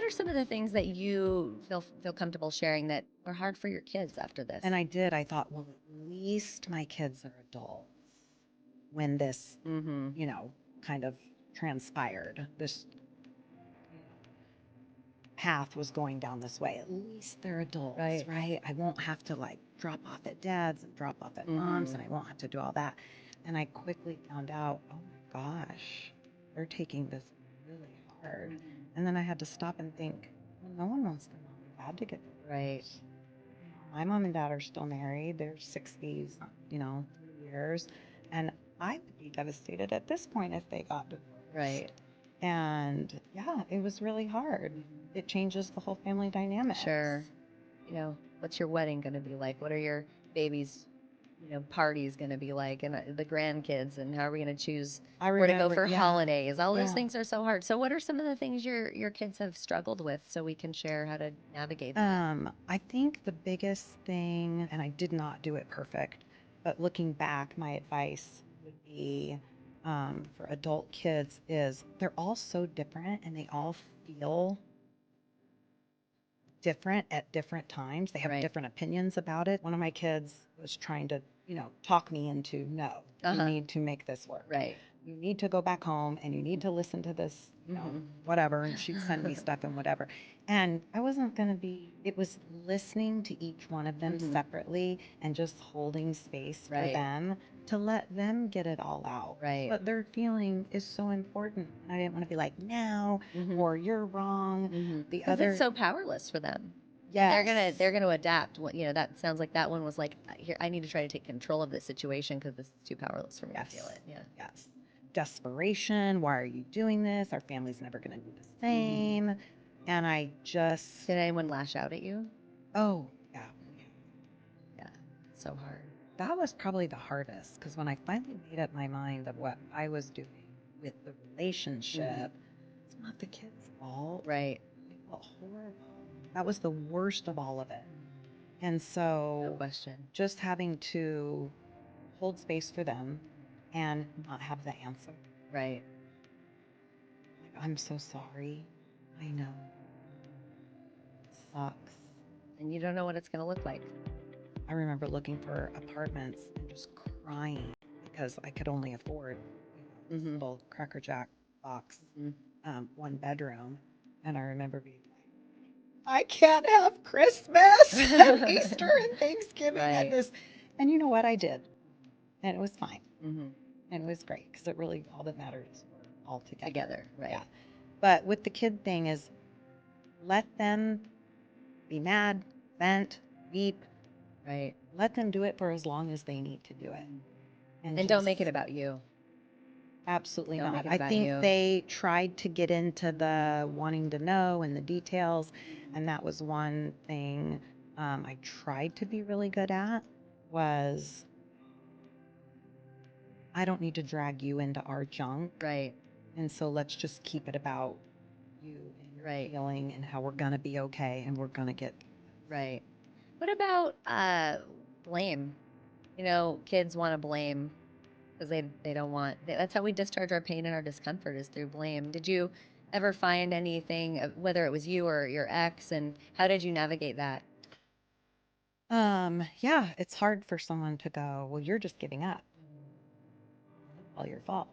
are some of the things that you feel comfortable sharing that were hard for your kids after this? And I did. I thought, well, at least my kids are adults when this, Mm-hmm. kind of transpired. This path was going down this way. At least they're adults, Right. right? I won't have to like drop off at dad's and drop off at mom's, and I won't have to do all that. And I quickly found out, oh my gosh, they're taking this really hard. And then I had to stop and think, well, no one wants their mom and dad to get Right. divorced. My mom and dad are still married. They're 60s, 3 years. And I would be devastated at this point if they got divorced. Right. And yeah, it was really hard. It changes the whole family dynamics. Sure. What's your wedding going to be like? What are your babies, parties going to be like? And the grandkids, and how are we going to choose I where to go remember, for yeah, holidays? All those yeah. things are so hard. So what are some of the things your kids have struggled with so we can share how to navigate that? I think the biggest thing, and I did not do it perfect, but looking back, my advice would be for adult kids is they're all so different and they all feel different at different times. They have Right. different opinions about it. One of my kids was trying to, talk me into, no, you need to make this work. Right. You need to go back home and you need to listen to this, whatever. And she'd send me stuff and whatever. And I wasn't going to it was listening to each one of them separately and just holding space for them to let them get it all out. Right. What they're feeling is so important. And I didn't want to be like, no, or you're wrong. The Because other, it's so powerless for them. yes. They're gonna adapt. That sounds like that one was like, here, I need to try to take control of this situation because this is too powerless for me to feel it. Yeah. Yes. Desperation. Why are you doing this? Our family's never going to be the same. And I just, Did anyone lash out at you? oh, yeah. Yeah. So hard. That was probably the hardest because when I finally made up my mind of what I was doing with the relationship, it's not the kid's fault. Right. It felt horrible. That was the worst of all of it. And No so question. just having to hold space for them and not have the answer. Right. Like, I'm so sorry. I know. It sucks. And you don't know what it's gonna look like. I remember looking for apartments and just crying because I could only afford this little Cracker Jack box, 1 bedroom. And I remember being like, I can't have Christmas and Easter and Thanksgiving at this. And you know what? I did. And it was fine. And it was great because it really, all that matters is we're all together. Right. Yeah. But with the kid thing is let them be mad, vent, weep. Right. Let them do it for as long as they need to do it. And don't make it about you. Absolutely Don't not. make it I about think you. they tried to get into the wanting to know and the details, and that was one thing I tried to be really good at was I don't need to drag you into our junk. Right. And so let's just keep it about you and your feeling and how we're going to be okay and we're going to get. Right. What about blame? Kids want to blame because they don't want. That's how we discharge our pain and our discomfort is through blame. Did you ever find anything, whether it was you or your ex, and how did you navigate that? Yeah, it's hard for someone to go, well, you're just giving up. All your fault.